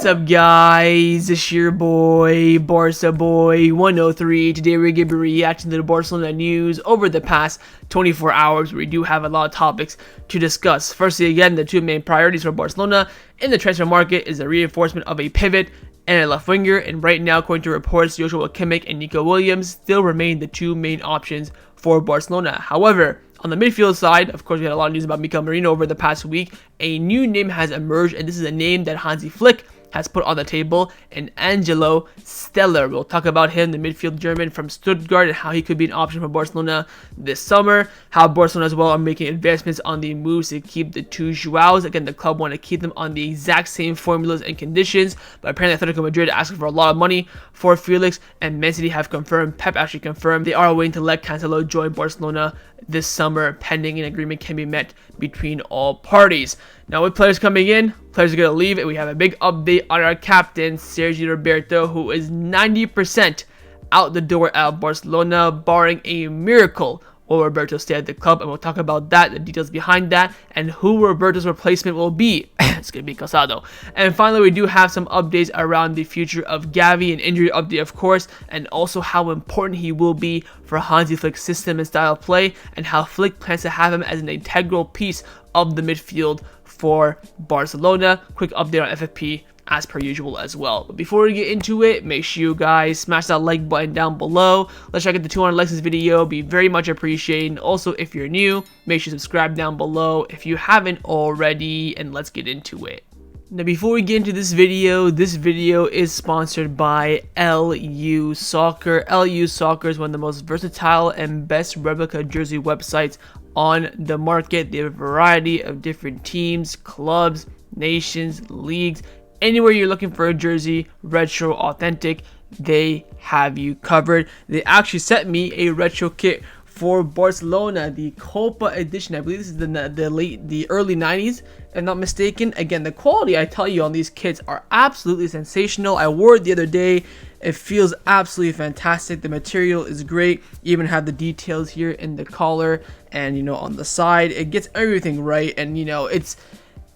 What's up, guys? It's your boy, Barça Boy 103. Today we're going to be reacting to the Barcelona news over the past 24 hours. We do have a lot of topics to discuss. Firstly, again, the two main priorities for Barcelona in the transfer market is the reinforcement of a pivot and a left winger, and right now, according to reports, Joshua Kimmich and Nico Williams still remain the two main options for Barcelona. However, on the midfield side, of course, we had a lot of news about Mikel Merino over the past week. A new name has emerged, and this is a name that Hansi Flick has put on the table, and Angelo Stiller. We'll talk about him, the midfield German from Stuttgart, and how he could be an option for Barcelona this summer. How Barcelona as well are making advancements on the moves to keep the two Joaos. Again, the club want to keep them on the exact same formulas and conditions, but apparently Atletico Madrid asking for a lot of money for Felix, and Man City have confirmed, Pep actually confirmed, they are willing to let Cancelo join Barcelona this summer, pending an agreement can be met between all parties. Now, with players coming in, players are going to leave, and we have a big update on our captain, Sergi Roberto, who is 90% out the door at Barcelona, barring a miracle. Will Roberto stay at the club? And we'll talk about that, the details behind that, and who Roberto's replacement will be. It's going to be Casado. And finally, we do have some updates around the future of Gavi, an injury update, of course, and also how important he will be for Hansi Flick's system and style of play, and how Flick plans to have him as an integral piece of the midfield for Barcelona. Quick update on FFP as per usual as well. But before we get into it, make sure you guys smash that like button down below. Let's try to get to 200 likes this video. Be very much appreciated. Also, if you're new, make sure to subscribe down below if you haven't already, and let's get into it. Now, before we get into this video is sponsored by LU Soccer. LU Soccer is one of the most versatile and best replica jersey websites on the market. They have a variety of different teams, clubs, nations, leagues. Anywhere you're looking for a jersey, retro, authentic, they have you covered. They actually sent me a retro kit for Barcelona, the Copa edition. I believe this is the early 90s, if I'm not mistaken. Again, the quality, I tell you, on these kits are absolutely sensational. I wore it the other day. It feels absolutely fantastic. The material is great. You even have the details here in the collar and, you know, on the side. It gets everything right, and, you know,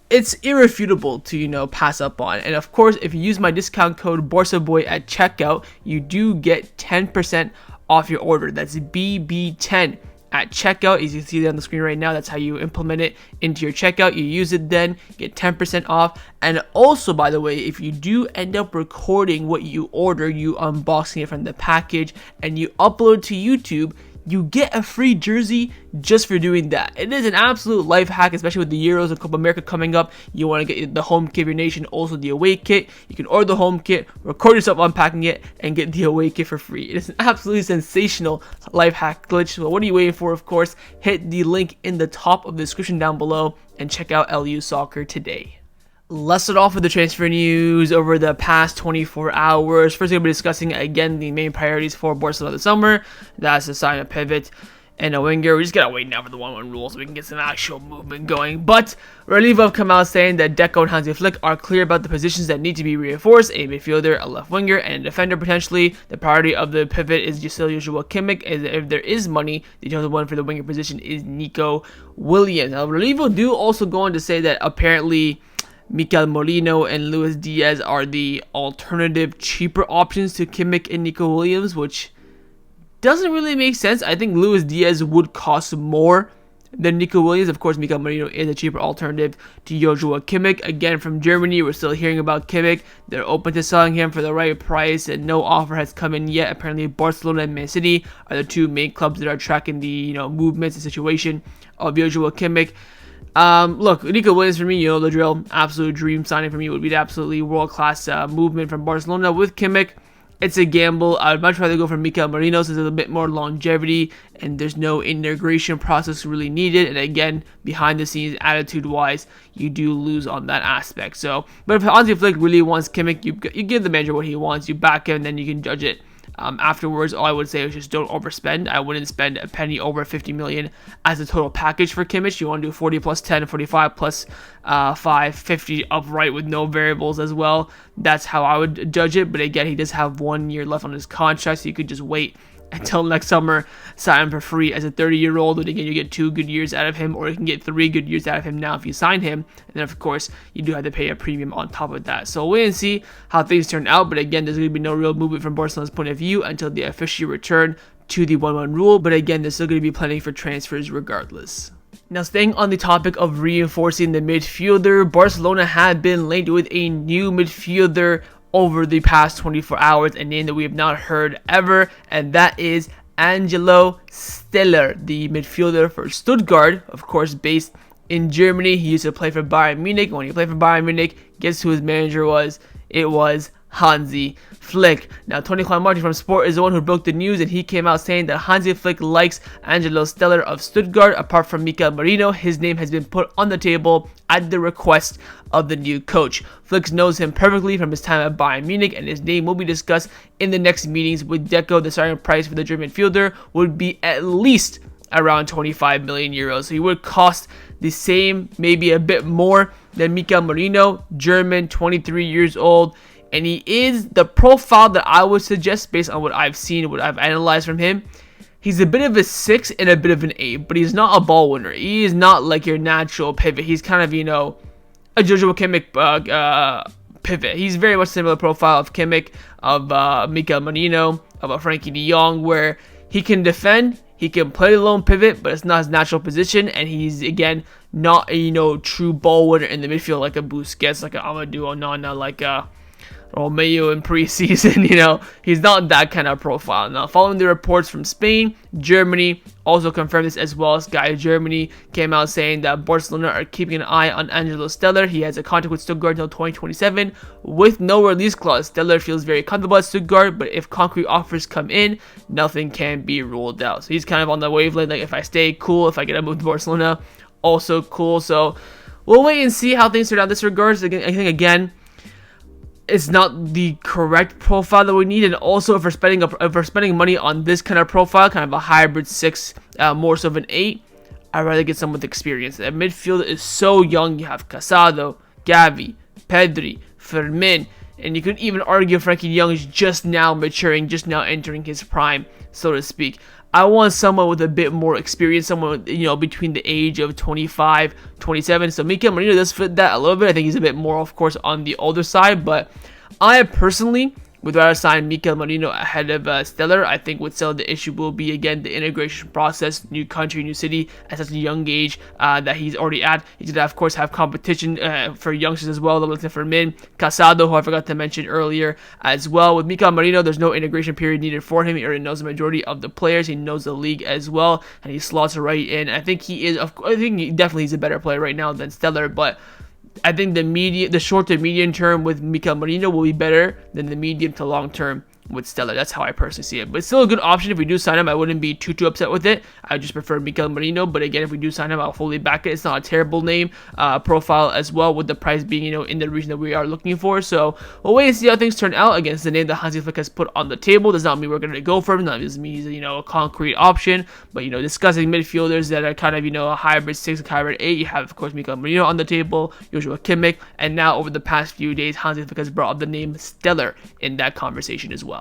it's irrefutable to, you know, pass up on. And of course, if you use my discount code BarcaBoy at checkout, you do get 10% off your order. That's BB10 at checkout. As you can see that on the screen right now, that's how you implement it into your checkout. You use it, then get 10% off. And also, by the way, if you do end up recording what you order, you unboxing it from the package, and you upload to YouTube, you get a free jersey just for doing that. It is an absolute life hack, especially with the Euros and Copa America coming up. You want to get the home kit of your nation, also the away kit. You can order the home kit, record yourself unpacking it, and get the away kit for free. It is an absolutely sensational life hack glitch. So what are you waiting for? Of course, hit the link in the top of the description down below and check out LU Soccer today. Let's start off with the transfer news over the past 24 hours. First, we're going to be discussing again the main priorities for Barcelona this summer. That's to sign a pivot and a winger. We just gotta wait now for the 1-1 rule so we can get some actual movement going. But Relief have come out saying that Deco and Hansi Flick are clear about the positions that need to be reinforced: a midfielder, a left winger, and a defender potentially. The priority of the pivot is still Joshua Kimmich. If there is money, the chosen one for the winger position is Nico Williams. Now, Relief do also go on to say that apparently Mikel Merino and Luis Diaz are the alternative, cheaper options to Kimmich and Nico Williams, which doesn't really make sense. I think Luis Diaz would cost more than Nico Williams. Of course, Mikel Merino is a cheaper alternative to Joshua Kimmich. Again, from Germany, we're still hearing about Kimmich. They're open to selling him for the right price, and no offer has come in yet. Apparently, Barcelona and Man City are the two main clubs that are tracking the, you know, movements and situation of Joshua Kimmich. Look, Nico Williams, for me, you know the drill. Absolute dream signing for me would be the absolutely world-class movement from Barcelona. With Kimmich, it's a gamble. I would much rather go for Mikel Merino since there's a bit more longevity and there's no integration process really needed. And again, behind the scenes, attitude-wise, you do lose on that aspect. So, but if Hansi Flick really wants Kimmich, you give the manager what he wants. You back him, and then you can judge it. Afterwards, all I would say is just don't overspend. I wouldn't spend a penny over 50 million as a total package for Kimmich. You want to do 40 plus 10, 45 plus 5, 50 upright with no variables as well. That's how I would judge it. But again, he does have 1 year left on his contract, so you could just wait until next summer, sign him for free as a 30-year-old. And again, you get 2 good years out of him, or you can get 3 good years out of him now if you sign him. And then, of course, you do have to pay a premium on top of that. So we'll wait and see how things turn out. But again, there's going to be no real movement from Barcelona's point of view until they officially return to the 1-1 rule. But again, they're still going to be planning for transfers regardless. Now, staying on the topic of reinforcing the midfielder, Barcelona had been linked with a new midfielder over the past 24 hours, a name that we have not heard ever, and that is Angelo Stiller, the midfielder for Stuttgart, of course based in Germany. He used to play for Bayern Munich. When he played for Bayern Munich, guess who his manager was? It was Hansi Flick. Now, Tony Martin from Sport is the one who broke the news, and he came out saying that Hansi Flick likes Angelo Stiller of Stuttgart. Apart from Mikel Merino, his name has been put on the table at the request of the new coach. Flick knows him perfectly from his time at Bayern Munich, and his name will be discussed in the next meetings with Deco. The starting price for the German fielder would be at least around 25 million euros. So he would cost the same, maybe a bit more than Mikel Merino, German, 23 years old. And he is the profile that I would suggest based on what I've seen, what I've analyzed from him. He's a bit of a 6 and a bit of an 8, but he's not a ball winner. He is not like your natural pivot. He's kind of, a Joshua Kimmich pivot. He's very much similar profile of Kimmich, of Mikel Merino, of a Frankie de Jong, where he can defend, he can play the lone pivot, but it's not his natural position, and he's, again, not a, true ball winner in the midfield like a Busquets, like a Amadou Onana, like a Romeo in preseason. He's not that kind of profile. Now, following the reports from Spain, Germany also confirmed this, as well as Sky Germany came out saying that Barcelona are keeping an eye on Angelo Stiller. He has a contract with Stuttgart until 2027 with no release clause. Stiller feels very comfortable at Stuttgart, but if concrete offers come in, nothing can be ruled out. So he's kind of on the wavelength, like if I stay, cool. If I get a move to Barcelona, also cool. So we'll wait and see how things turn out in this regards. I think, again, it's not the correct profile that we need, and also if we're spending money on this kind of profile, kind of a hybrid 6, more so of an 8, I'd rather get someone with experience. The midfield is so young. You have Casado, Gavi, Pedri, Fermin, and you could even argue Frankie de Jong is just now maturing, just now entering his prime, so to speak. I want someone with a bit more experience, someone, between the age of 25, 27. So Mikel Merino does fit that a little bit. I think he's a bit more, of course, on the older side. But I personally would rather sign Mikel Merino ahead of Stiller. I think with Stiller, the issue will be, again, the integration process, new country, new city, at such a young age that he's already at. He's going to, of course, have competition for youngsters as well, like Fermin, Casado, who I forgot to mention earlier as well. With Mikel Merino, there's no integration period needed for him. He already knows the majority of the players. He knows the league as well, and he slots right in. I think he definitely is a better player right now than Stiller, but I think the short to medium term with Mikel Merino will be better than the medium to long term with Stiller. That's how I personally see it. But it's still a good option. If we do sign him, I wouldn't be too upset with it. I just prefer Mikel Merino. But again, if we do sign him, I'll fully back it. It's not a terrible name profile as well, with the price being in the region that we are looking for. So we'll wait and see how things turn out. Again, it's the name that Hansi Flick has put on the table. Does not mean we're going to go for him. That doesn't mean he's a concrete option. But discussing midfielders that are kind of a hybrid 6, a hybrid 8. You have, of course, Mikel Merino on the table, Joshua Kimmich, and now over the past few days, Hansi Flick has brought up the name Stiller in that conversation as well.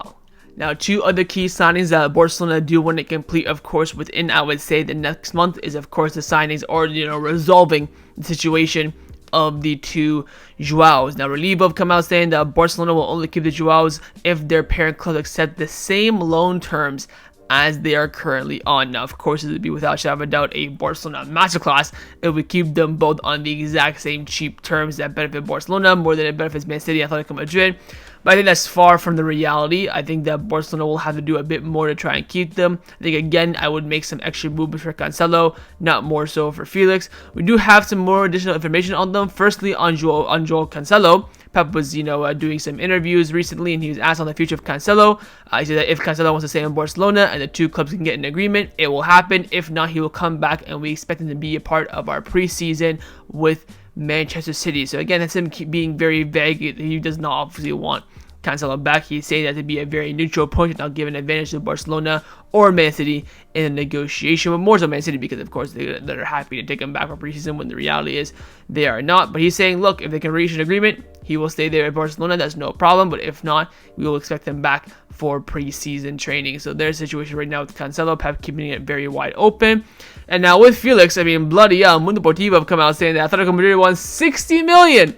Now, 2 other key signings that Barcelona do want to complete, of course, within, I would say, the next month is, of course, the signings or, resolving the situation of the 2 Joaos. Now, Relivo have come out saying that Barcelona will only keep the Joaos if their parent clubs accept the same loan terms as they are currently on. Now, of course, it would be without shadow of a doubt a Barcelona masterclass if we keep them both on the exact same cheap terms that benefit Barcelona more than it benefits Man City and Atletico Madrid. But I think that's far from the reality. I think that Barcelona will have to do a bit more to try and keep them. I think, again, I would make some extra movements for Cancelo, not more so for Felix. We do have some more additional information on them. Firstly, on Joao Cancelo. Pep was, doing some interviews recently, and he was asked on the future of Cancelo. He said that if Cancelo wants to stay in Barcelona and the 2 clubs can get an agreement, it will happen. If not, he will come back, and we expect him to be a part of our preseason with Manchester City. So again, that's him being very vague. He does not obviously want Cancelo back. He's saying that to be a very neutral point and not give an advantage to Barcelona or Man City in the negotiation, but more so Man City because, of course, they're happy to take him back for preseason when the reality is they are not. But he's saying, look, if they can reach an agreement, he will stay there at Barcelona. That's no problem. But if not, we will expect him back for preseason training. So their situation right now with Cancelo, Pep keeping it very wide open. And now with Felix, I mean, bloody hell, Mundo Deportivo have come out saying that Atletico Madrid wants 60 million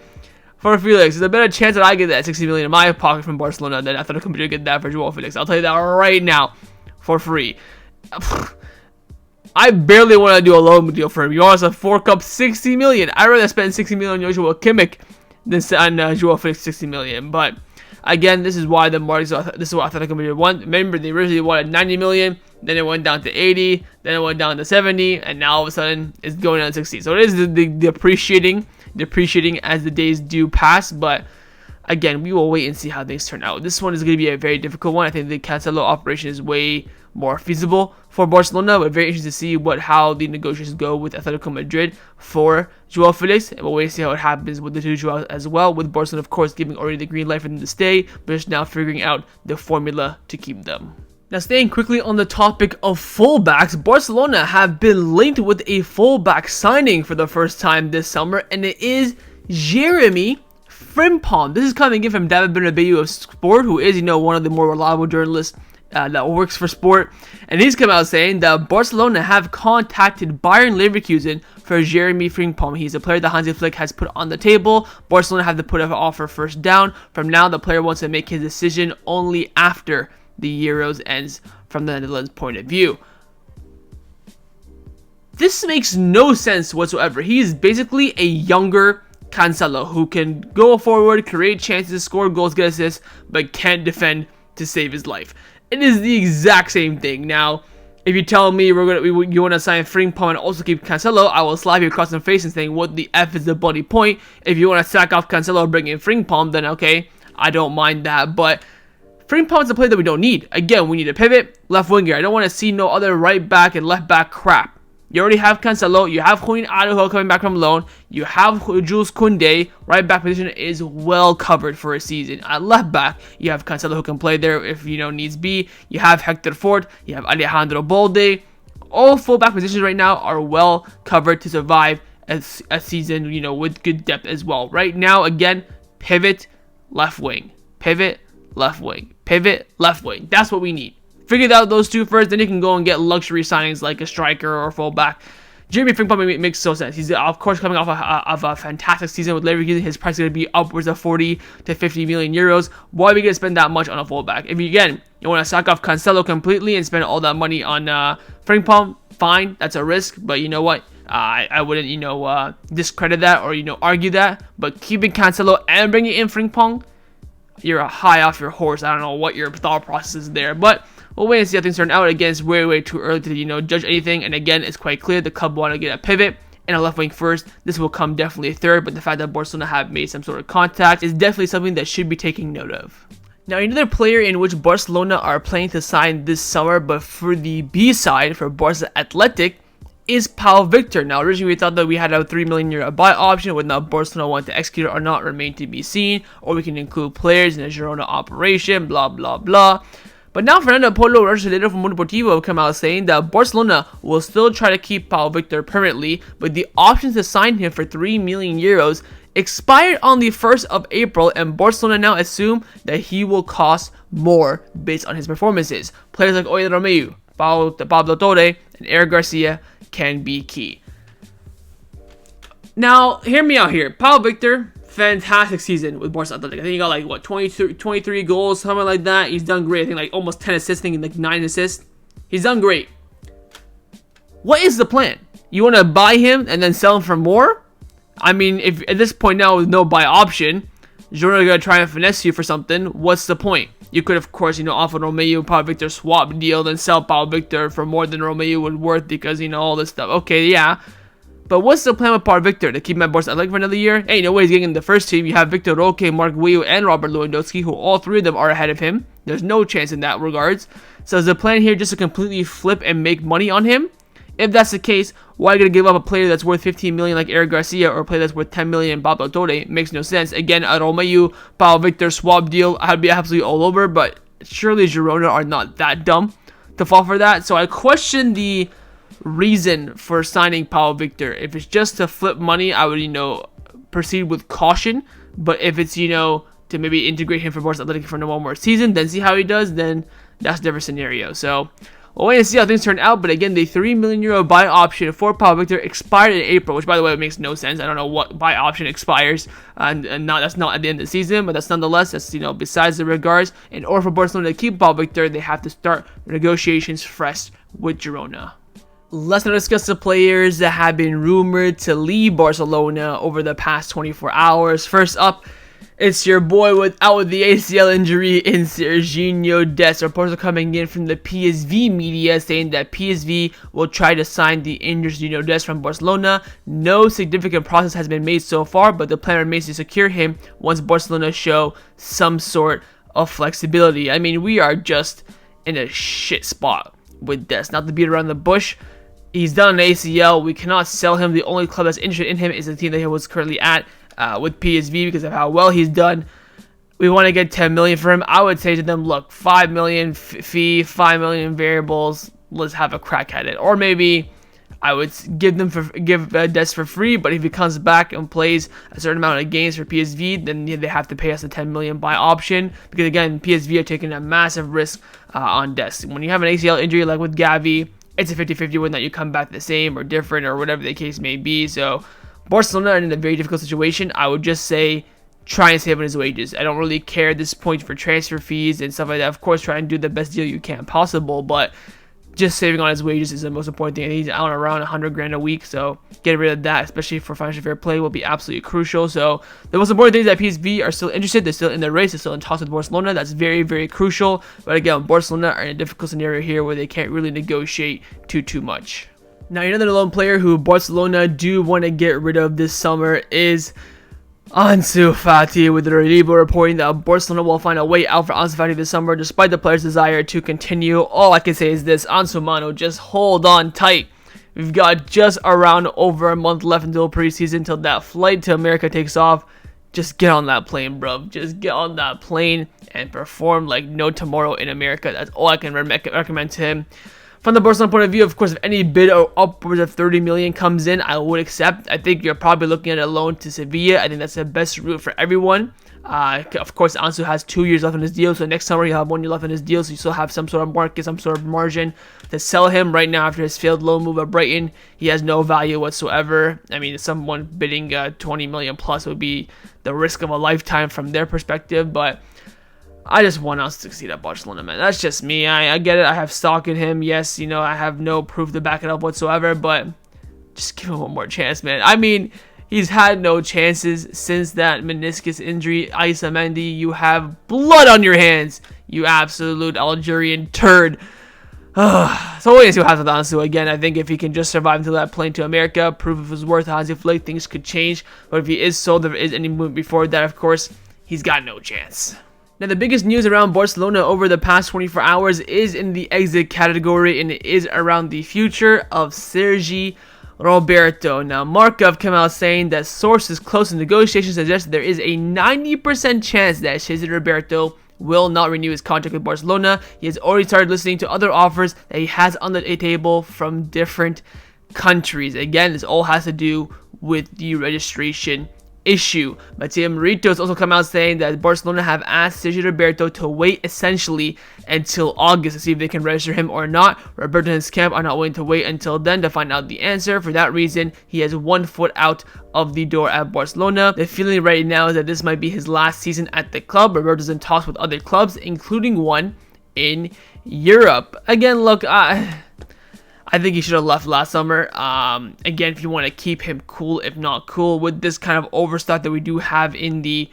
for Felix. There's a better chance that I get that 60 million in my pocket from Barcelona than Atletico Madrid get that for Joao Felix. I'll tell you that right now for free. I barely want to do a loan deal for him. You want us to fork up 60 million. I'd rather spend 60 million on Joshua Kimmich than on Joao Felix 60 million. But again, this is why the markets. This is what Atletico Madrid want. Remember, they originally wanted 90 million, then it went down to 80, then it went down to 70, and now all of a sudden it's going down to 60. So it is the depreciating as the days do pass. But again, we will wait and see how things turn out. This one is going to be a very difficult one. I think the Cancelo operation is way more feasible for Barcelona, but very interesting to see how the negotiations go with Atletico Madrid for Joao Felix, and we'll wait to see how it happens with the two Joaos as well, with Barcelona of course giving already the green light for them to stay, but just now figuring out the formula to keep them. Now, staying quickly on the topic of fullbacks, Barcelona have been linked with a fullback signing for the first time this summer, and it is Jeremie Frimpong. This is coming in from David Bernabeu of Sport, who is, one of the more reliable journalists that works for Sport, and he's come out saying that Barcelona have contacted Bayern Leverkusen for Jeremie Frimpong. He's a player that Hansi Flick has put on the table. Barcelona have to put an offer first down. From now, the player wants to make his decision only after the Euros ends from the Netherlands point of view. This makes no sense whatsoever. He is basically a younger Cancelo who can go forward, create chances, score goals, get assists, but can't defend to save his life. It is the exact same thing. Now, if you tell me you want to sign Frimpong and also keep Cancelo, I will slap you across the face and saying, what the F is the bloody point? If you want to sack off Cancelo and bring in Frimpong, then okay, I don't mind that. But Frimpong is a player that we don't need. Again, we need a pivot, left winger. I don't want to see no other right back and left back crap. You already have Cancelo, you have Juan Araujo coming back from loan, you have Jules Koundé, right back position is well covered for a season. At left back, you have Cancelo who can play there if needs be, you have Hector Fort, you have Alejandro Balde. All full back positions right now are well covered to survive a season, with good depth as well. Right now, again, pivot, left wing, pivot, left wing, pivot, left wing. That's what we need. Figure out those two first, then you can go and get luxury signings like a striker or a fullback. Jeremie Frimpong makes so sense. He's of course coming off of a fantastic season with Leverkusen. His price is going to be upwards of 40 to 50 million euros. Why are we going to spend that much on a fullback? If you want to sack off Cancelo completely and spend all that money on Frimpong, fine, that's a risk. But you know what? I wouldn't discredit that or argue that. But keeping Cancelo and bringing in Frimpong, you're high off your horse. I don't know what your thought process is there, but we'll wait and see how things turn out. Again, it's way too early to judge anything. And again, it's quite clear the club want to get a pivot and a left wing first. This will come definitely third, but the fact that Barcelona have made some sort of contact is definitely something that should be taken note of. Now, another player in which Barcelona are planning to sign this summer, but for the B side for Barca Athletic, is Pau Victor. Now, originally we thought that we had a 3 million euro buy option, whether now Barcelona want to execute it or not remain to be seen, or we can include players in a Girona operation, blah blah blah. But now Fernando Polo Roger from Mundo Deportivo have come out saying that Barcelona will still try to keep Pau Victor permanently, but the option to sign him for 3 million euros expired on the 1st of April, and Barcelona now assume that he will cost more based on his performances. Players like Oyer Romeu, Pablo Torre, and Eric Garcia can be key. Now, hear me out here. Pau Victor, fantastic season with Barca Athletic. I think he got 23 goals, something like that. He's done great. I think almost 10 assists, I think 9 assists. He's done great. What is the plan? You want to buy him and then sell him for more? I mean, if at this point now with no buy option, Girona are going to try and finesse you for something, what's the point? You could, of course, offer Romeu, Pau Victor swap deal, then sell Pau Victor for more than Romeu would worth because, all this stuff. Okay, yeah. But what's the plan with Pau Victor? To keep him at Barca Athletic for another year? Hey, no way he's getting in the first team. You have Victor Roque, Mark Guiu, and Robert Lewandowski, who all three of them are ahead of him. There's no chance in that regards. So is the plan here just to completely flip and make money on him? If that's the case, why are you going to give up a player that's worth 15 million like Eric Garcia or a player that's worth 10 million Pablo Torre? It makes no sense. Again, a Romeu, Pau Victor swap deal, I'd be absolutely all over, but surely Girona are not that dumb to fall for that. So I question the reason for signing Pau Victor. If it's just to flip money, I would, proceed with caution. But if it's, to maybe integrate him for Barca Athletic for one more season, then see how he does, then that's a different scenario. So we'll wait and see how things turn out. But again, the €3 million buy option for Pau Victor expired in April, which, by the way, makes no sense. I don't know what buy option expires, and that's not at the end of the season, but that's nonetheless, that's, besides the regards. In order for Barcelona to keep Pau Victor, they have to start negotiations fresh with Girona. Let's now discuss the players that have been rumored to leave Barcelona over the past 24 hours. First up, it's your boy out with the ACL injury in Sergino Dest. Reports are coming in from the PSV media saying that PSV will try to sign the injured Sergino Dest from Barcelona. No significant process has been made so far, but the plan remains to secure him once Barcelona show some sort of flexibility. I mean, we are just in a shit spot with Dest. Not to beat around the bush, he's done an ACL. We cannot sell him. The only club that's interested in him is the team that he was currently at. With PSV, because of how well he's done. We want to get 10 million for him. I would say to them, look, 5 million fee, 5 million variables. Let's have a crack at it. Or maybe I would give Dest for free, but if he comes back and plays a certain amount of games for PSV, then they have to pay us a 10 million buy option, because again, PSV are taking a massive risk on Dest. When you have an ACL injury like with Gavi, it's a 50-50 win that you come back the same or different or whatever the case may be. So Barcelona are in a very difficult situation. I would just say try and save on his wages. I don't really care at this point for transfer fees and stuff like that. Of course, try and do the best deal you can possible, but just saving on his wages is the most important thing. He's out around 100 grand a week, so getting rid of that, especially for financial fair play, will be absolutely crucial. So the most important thing is that PSV are still interested. They're still in the race. They're still in talks with Barcelona. That's very, very crucial. But again, Barcelona are in a difficult scenario here where they can't really negotiate too much. Now, another lone player who Barcelona do want to get rid of this summer is Ansu Fati, with the Renewal reporting that Barcelona will find a way out for Ansu Fati this summer despite the player's desire to continue. All I can say is this: Ansu Mano, just hold on tight. We've got just around over a month left until preseason, until that flight to America takes off. Just get on that plane, bro. Just get on that plane and perform like no tomorrow in America. That's all I can recommend to him. From the Barcelona point of view, of course, if any bid or upwards of 30 million comes in, I would accept. I think you're probably looking at a loan to Sevilla. I think that's the best route for everyone. Of course, Ansu has 2 years left on his deal, so next summer he'll have 1 year left on his deal, so you still have some sort of market, some sort of margin to sell him. Right now, after his failed loan move at Brighton, he has no value whatsoever. I mean, someone bidding 20 million plus would be the risk of a lifetime from their perspective, but I just want us to succeed at Barcelona, man. That's just me. I get it. I have stock in him. Yes, I have no proof to back it up whatsoever, but just give him one more chance, man. I mean, he's had no chances since that meniscus injury. Issa Mendy, you have blood on your hands, you absolute Algerian turd. So we'll see what happens with Ansu. Again, I think if he can just survive until that plane to America, prove if his worth Hansi Flick, things could change. But if he is sold, if there is any movement before that, of course, he's got no chance. Now, the biggest news around Barcelona over the past 24 hours is in the exit category, and it is around the future of Sergi Roberto. Now, Markov came out saying that sources close to negotiations suggest there is a 90% chance that Sergi Roberto will not renew his contract with Barcelona. He has already started listening to other offers that he has on the table from different countries. Again, this all has to do with the registration issue. Mateo Merito has also come out saying that Barcelona have asked Sergi Roberto to wait essentially until August to see if they can register him or not. Roberto and his camp are not willing to wait until then to find out the answer. For that reason, he has 1 foot out of the door at Barcelona. The feeling right now is that this might be his last season at the club. Roberto's in talks with other clubs, including one in Europe. Again, look, I think he should have left last summer. Again, if you want to keep him cool, if not cool, with this kind of overstock that we do have in the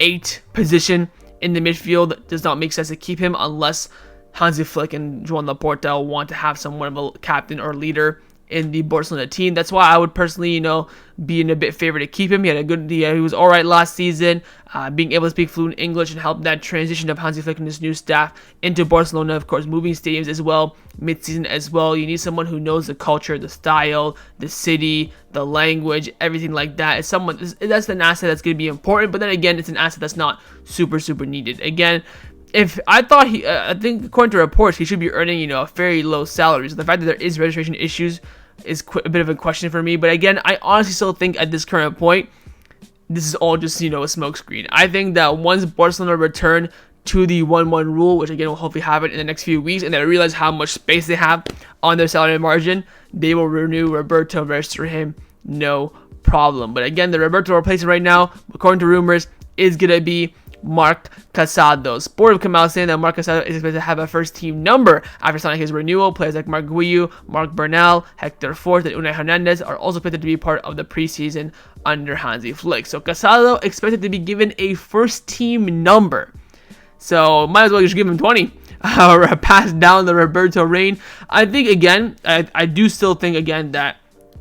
8 position in the midfield, it does not make sense to keep him unless Hansi Flick and Joan Laporta want to have someone of a captain or leader in the Barcelona team. That's why I would personally, be in a bit favor to keep him. He was all right last season, being able to speak fluent English and help that transition of Hansi Flick and his new staff into Barcelona. Of course, moving stadiums as well, mid-season as well. You need someone who knows the culture, the style, the city, the language, everything like that. That's an asset that's going to be important, but then again, it's an asset that's not super needed. Again, if I thought I think according to reports, he should be earning, a very low salary. So the fact that there is registration issues is a bit of a question for me. But again, I honestly still think at this current point, this is all just, a smokescreen. I think that once Barcelona return to the 1-1 rule, which again will hopefully happen in the next few weeks, and they realize how much space they have on their salary margin, they will renew Roberto, register him, no problem. But again, the Roberto replacement right now, according to rumors, is going to be Marc Casado. Sport have come out saying that Marc Casado is expected to have a first team number after signing his renewal. Players like Marc Guiu, Marc Bernal, Hector Fort, and Unai Hernandez are also expected to be part of the preseason under Hansi Flick. So Casado expected to be given a first team number. So might as well just give him 20 or pass down the Roberto reign. I think again, I do still think again that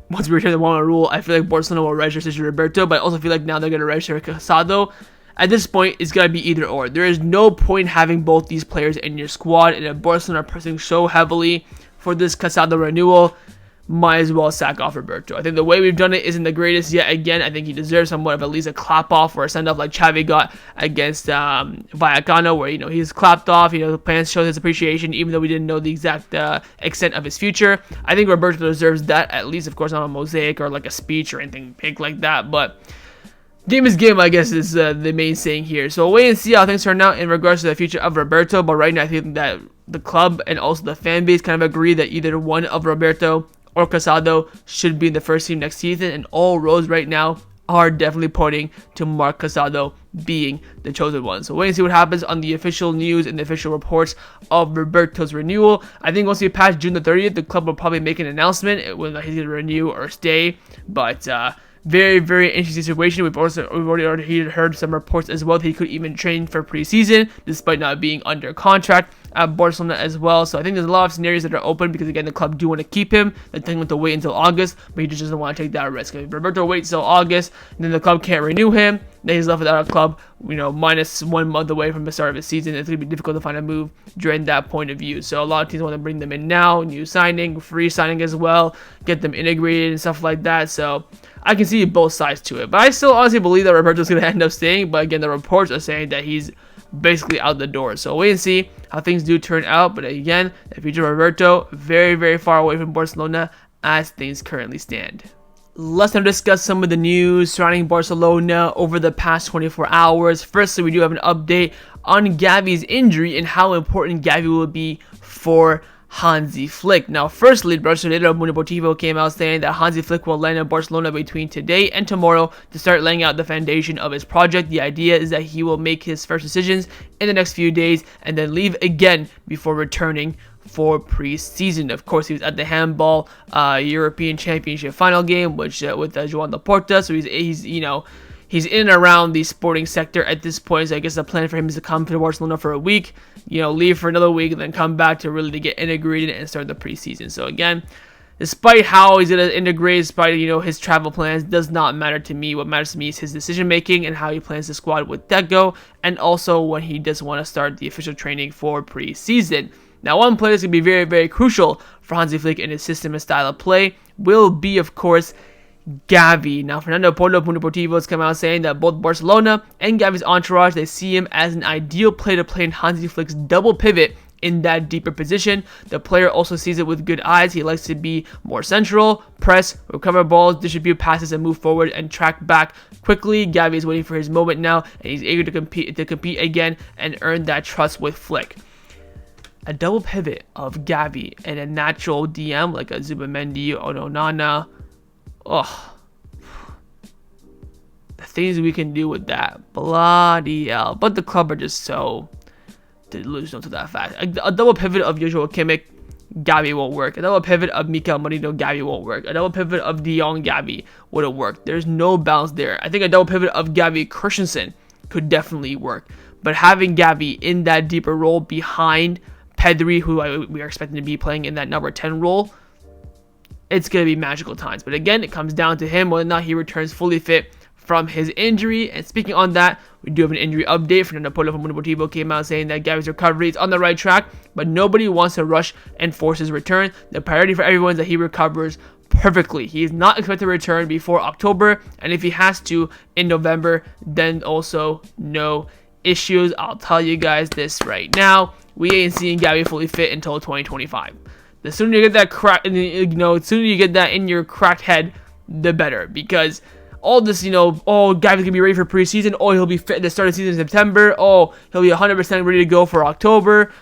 once we return the 1-1 rule, I feel like Barcelona will register Sergi Roberto, but I also feel like now they're going to register Casado. At this point, it's going to be either or. There is no point having both these players in your squad, and if Barcelona are pressing so heavily for this Casado renewal, might as well sack off Roberto. I think the way we've done it isn't the greatest yet. Again, I think he deserves somewhat of at least a clap off or a send off like Xavi got against Vallecano, where he's clapped off. The fans showed his appreciation, even though we didn't know the exact extent of his future. I think Roberto deserves that, at least, of course, not a mosaic or like a speech or anything big like that. But game is game, I guess, is the main saying here. So we'll wait and see how things turn out in regards to the future of Roberto. But right now, I think that the club and also the fan base kind of agree that either one of Roberto or Casado should be in the first team next season, and all roads right now are definitely pointing to Marc Casado being the chosen one. So wait and see what happens on the official news and the official reports of Roberto's renewal. I think once we pass June the 30th, the club will probably make an announcement whether he's going to renew or stay. But very, very interesting situation. We've already heard some reports as well that he could even train for preseason despite not being under contract at Barcelona as well. So I think there's a lot of scenarios that are open because again the club do want to keep him. They're telling him to wait until August, but he just doesn't want to take that risk. If Roberto waits till August and then the club can't renew him, then he's left without a club, minus 1 month away from the start of the season. It's going to be difficult to find a move during that point of view. So a lot of teams want to bring them in now, new signing, free signing as well, get them integrated and stuff like that. So I can see both sides to it. But I still honestly believe that Roberto's going to end up staying. But again, the reports are saying that he's basically out the door. So wait and see how things do turn out. But again, the future of Roberto, very, very far away from Barcelona as things currently stand. Let's now discuss some of the news surrounding Barcelona over the past 24 hours. Firstly, we do have an update on Gavi's injury and how important Gavi will be for Hansi Flick. Now, firstly, Brasileiro Mundo Deportivo came out saying that Hansi Flick will land in Barcelona between today and tomorrow to start laying out the foundation of his project. The idea is that he will make his first decisions in the next few days and then leave again before returning for preseason. Of course, he was at the handball European Championship final game, which with Joan Laporta. So he's in and around the sporting sector at this point. So I guess the plan for him is to come to Barcelona for a week, leave for another week, and then come back to really get integrated and start the preseason. So again, despite how he's going to integrate, despite his travel plans, does not matter to me. What matters to me is his decision making and how he plans the squad with Deco, and also when he does want to start the official training for preseason. Now, one player that's going to be very, very crucial for Hansi Flick in his system and style of play will be, of course, Gavi. Now, Fernando Porto of Mundo Deportivo has come out saying that both Barcelona and Gavi's entourage, they see him as an ideal player to play in Hansi Flick's double pivot in that deeper position. The player also sees it with good eyes. He likes to be more central, press, recover balls, distribute passes, and move forward and track back quickly. Gavi is waiting for his moment now, and he's eager to compete again and earn that trust with Flick. A double pivot of Gavi and a natural DM like a Zubamendi or Onana. Oh, the things we can do with that. Bloody hell. But the club are just so delusional to that fact. A double pivot of Joshua Kimmich, Gavi won't work. A double pivot of Mikel Merino, Gavi won't work. A double pivot of De Jong, Gavi wouldn't work. There's no balance there. I think a double pivot of Gavi Christensen could definitely work. But having Gavi in that deeper role behind Pedri, who we are expecting to be playing in that number 10 role, it's going to be magical times. But again, it comes down to him whether or not he returns fully fit from his injury. And speaking on that, we do have an injury update. Fernando Porto from Mundo Deportivo came out saying that Gavi's recovery is on the right track, but nobody wants to rush and force his return. The priority for everyone is that he recovers perfectly. He is not expected to return before October, and if he has to in November, then also no issues. I'll tell you guys this right now. We ain't seeing Gavi fully fit until 2025. The sooner you get that the sooner you get that in your cracked head, the better. Because all this, oh, Gavi's going to be ready for preseason. Oh, he'll be fit at the start of the season in September. Oh, he'll be 100% ready to go for October.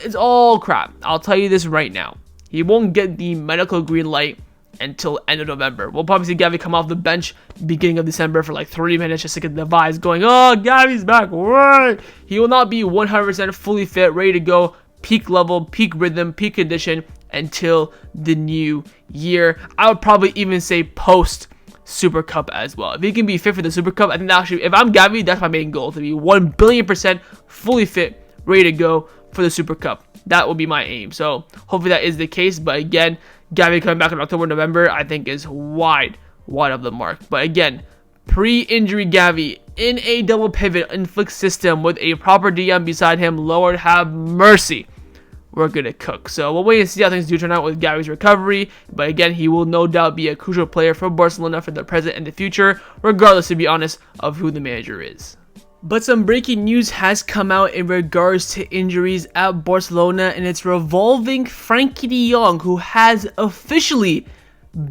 It's all crap. I'll tell you this right now. He won't get the medical green light until end of November. We'll probably see Gavi come off the bench beginning of December for like 30 minutes just to get the vibes going. Oh, Gavi's back. What? He will not be 100% fully fit, ready to go, peak level, peak rhythm, peak condition until the new year. I would probably even say post Super Cup as well. If he can be fit for the Super Cup, I think actually, if I'm Gavi, that's my main goal, to be 1 billion% fully fit, ready to go for the Super Cup. That will be my aim. So hopefully that is the case. But again, Gavi coming back in October, November, I think is wide of the mark. But again, pre-injury Gavi in a double pivot in Flick system with a proper DM beside him, Lord have mercy, we're gonna cook. So we'll wait and see how things do turn out with Gavi's recovery. But again, he will no doubt be a crucial player for Barcelona for the present and the future, regardless, to be honest, of who the manager is. But some breaking news has come out in regards to injuries at Barcelona, and it's revolving Frenkie de Jong, who has officially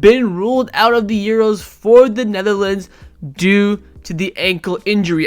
been ruled out of the Euros for the Netherlands due to the ankle injury.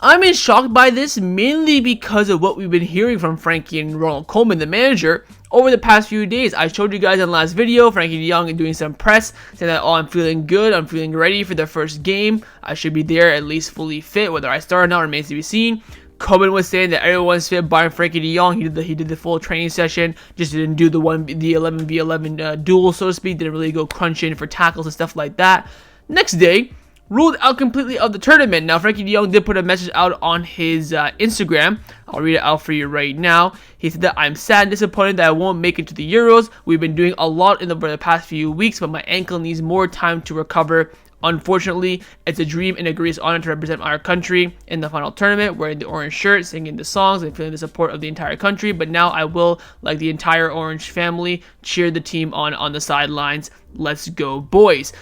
I'm in shock by this, mainly because of what we've been hearing from Frenkie and Ronald Koeman, the manager, over the past few days. I showed you guys in the last video, Frenkie de Jong doing some press, saying that, oh, I'm feeling good, I'm feeling ready for the first game, I should be there at least fully fit. Whether I start or not remains to be seen. Koeman was saying that everyone's fit barring Frenkie de Jong. He did the full training session, just didn't do the 11v11 duel, so to speak, didn't really go crunching for tackles and stuff like that. Next day, ruled out completely of the tournament. Now, Frenkie de Jong did put a message out on his Instagram. I'll read it out for you right now. He said that I'm sad and disappointed that I won't make it to the Euros. We've been doing a lot in the past few weeks, but my ankle needs more time to recover. Unfortunately, it's a dream and a great honor to represent our country in the final tournament, wearing the orange shirt, singing the songs, and feeling the support of the entire country. But now I will, like the entire orange family, cheer the team on the sidelines. Let's go, boys.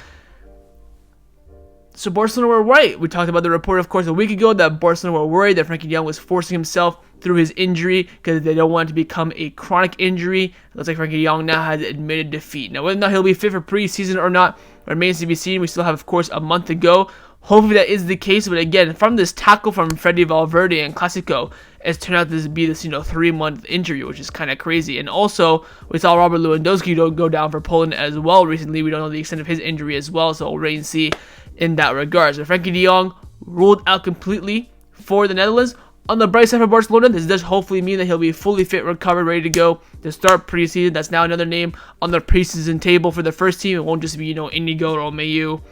So Barcelona were right. We talked about the report, of course, a week ago that Barcelona were worried that Frenkie de Jong was forcing himself through his injury because they don't want it to become a chronic injury. It looks like Frenkie de Jong now has admitted defeat. Now, whether or not he'll be fit for preseason or not remains to be seen. We still have, of course, a month to go. Hopefully that is the case. But again, from this tackle from Freddy Valverde and Clasico, it's turned out to be this 3-month injury, which is kind of crazy. And also, we saw Robert Lewandowski go down for Poland as well recently. We don't know the extent of his injury as well, so we'll wait and see in that regard. So Frenkie de Jong ruled out completely for the Netherlands. On the bright side for Barcelona, this does hopefully mean that he'll be fully fit, recovered, ready to go to start preseason. That's now another name on the preseason table for the first team. It won't just be, Inigo or Mayu.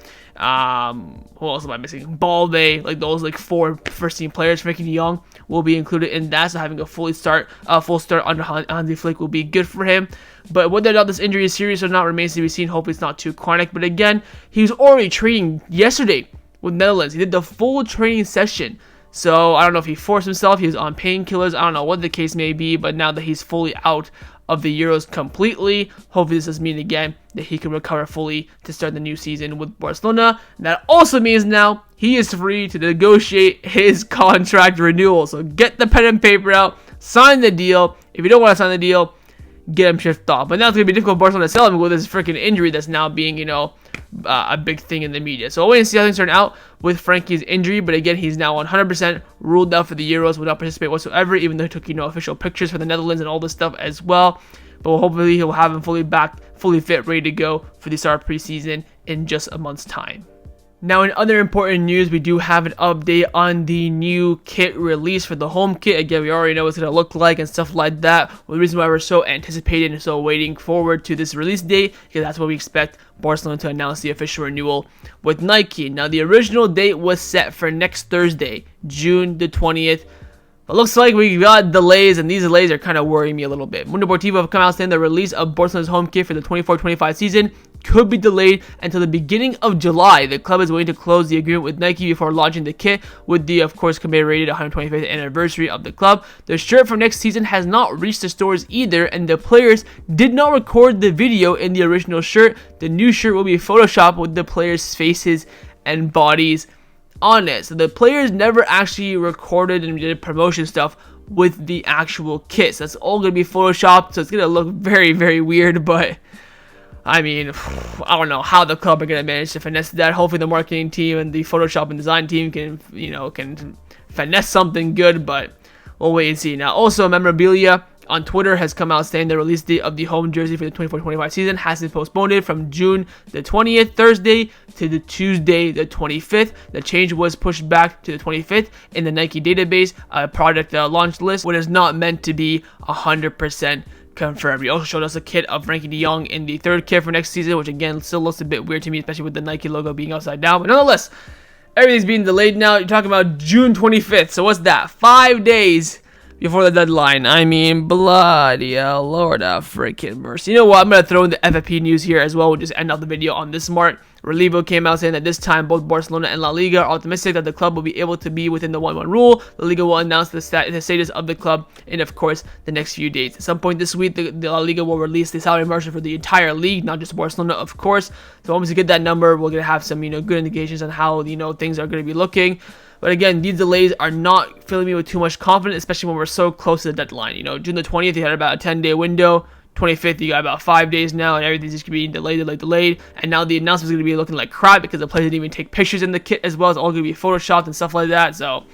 Who else am I missing? Balde, like those 4 first team players. Frenkie de Jong will be included in that, so having a full start under Hansi Flick will be good for him. But whether or not this injury is serious or not remains to be seen. Hopefully it's not too chronic. But again, he was already training yesterday with Netherlands. He did the full training session. So I don't know if he forced himself, he was on painkillers, I don't know what the case may be, but now that he's fully out of the Euros completely, hopefully this does mean again that he can recover fully to start the new season with Barcelona. And that also means now he is free to negotiate his contract renewal. So get the pen and paper out, sign the deal. If you don't want to sign the deal, get him shipped off. But now it's going to be difficult for Barcelona to sell him with this freaking injury that's now being, a big thing in the media. So we'll wait and see how things turn out with Frenkie's injury. But again, he's now 100% ruled out for the Euros, will not participate whatsoever, even though he took, official pictures for the Netherlands and all this stuff as well. But hopefully he'll have him fully back, fully fit, ready to go for the start of preseason in just a month's time. Now, in other important news, we do have an update on the new kit release for the home kit. Again, we already know what it's going to look like and stuff like that. Well, the reason why we're so anticipated and so waiting forward to this release date, because that's what we expect Barcelona to announce the official renewal with Nike. Now, the original date was set for next Thursday, June the 20th. It looks like we got delays, and these delays are kind of worrying me a little bit. Mundo Deportivo have come out saying the release of Barcelona's home kit for the 24-25 season could be delayed until the beginning of July. The club is waiting to close the agreement with Nike before launching the kit with the, of course, commemorated 125th anniversary of the club. The shirt for next season has not reached the stores either, and the players did not record the video in the original shirt. The new shirt will be photoshopped with the players' faces and bodies on it. So the players never actually recorded and did promotion stuff with the actual kits. That's all going to be photoshopped, so it's going to look very, very weird, but I mean, I don't know how the club are going to manage to finesse that. Hopefully the marketing team and the Photoshop and design team can, can finesse something good, but we'll wait and see. Now, also, memorabilia on Twitter has come out saying the release date of the home jersey for the 24-25 season has been postponed from June the 20th, Thursday, to the Tuesday the 25th. The change was pushed back to the 25th in the Nike database product launch list, what is not meant to be 100% confirmed. He also showed us a kit of Frankie de Jong in the third kit for next season, which again still looks a bit weird to me, especially with the Nike logo being upside down. But nonetheless, everything's being delayed now. You're talking about June 25th. So what's that? 5 days before the deadline. I mean, bloody hell, Lord have freaking mercy. You know what? I'm going to throw in the FFP news here as well. We'll just end off the video on this smart. Relevo came out saying that this time both Barcelona and La Liga are optimistic that the club will be able to be within the 1-1 rule. La Liga will announce the status of the club in, of course, the next few days. At some point this week, the La Liga will release the salary margin for the entire league, not just Barcelona, of course. So once we get that number, we're going to have some, good indications on how, things are going to be looking. But again, these delays are not filling me with too much confidence, especially when we're so close to the deadline. June the 20th, you had about a 10-day window. 25th, you got about 5 days now, and everything's just going to be delayed. And now the announcement's going to be looking like crap because the players didn't even take pictures in the kit as well. It's all going to be photoshopped and stuff like that. So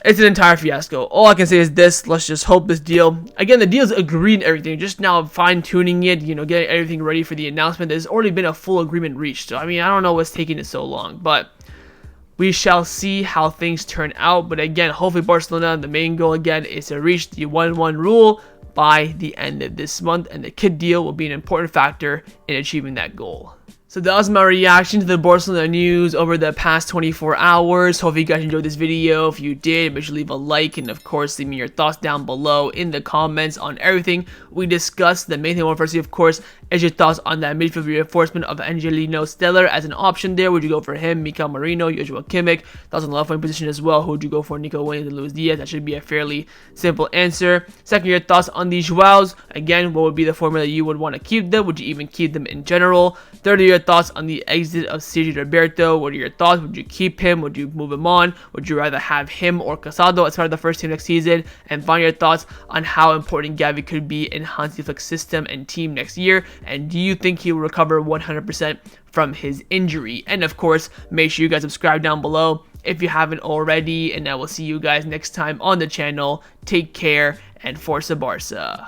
it's an entire fiasco. All I can say is this: let's just hope this deal. Again, the deal's agreed and everything. Just now fine-tuning it, getting everything ready for the announcement. There's already been a full agreement reached. So, I mean, I don't know what's taking it so long, but we shall see how things turn out. But again, hopefully Barcelona, the main goal again is to reach the 1-1 rule by the end of this month, and the kit deal will be an important factor in achieving that goal. So that was my reaction to the Barcelona news over the past 24 hours. Hope you guys enjoyed this video. If you did, make sure to leave a like, and of course leave me your thoughts down below in the comments on everything we discussed. The main thing I want to see, of course, is your thoughts on that midfield reinforcement of Angelo Stiller as an option there. Would you go for him, Mikel Merino, Joshua Kimmich? Thoughts on the left wing position as well. Who would you go for, Nico Williams and Luis Diaz? That should be a fairly simple answer. Second, your thoughts on these Joaos. Again, what would be the formula you would want to keep them? Would you even keep them in general? Third, your thoughts on the exit of Sergi Roberto. What are your thoughts? Would you keep him? Would you move him on? Would you rather have him or Casado as part of the first team next season? And finally, your thoughts on how important Gavi could be in Hansi Flick's system and team next year. And do you think he will recover 100% from his injury? And of course, make sure you guys subscribe down below if you haven't already. And I will see you guys next time on the channel. Take care and Forza Barça.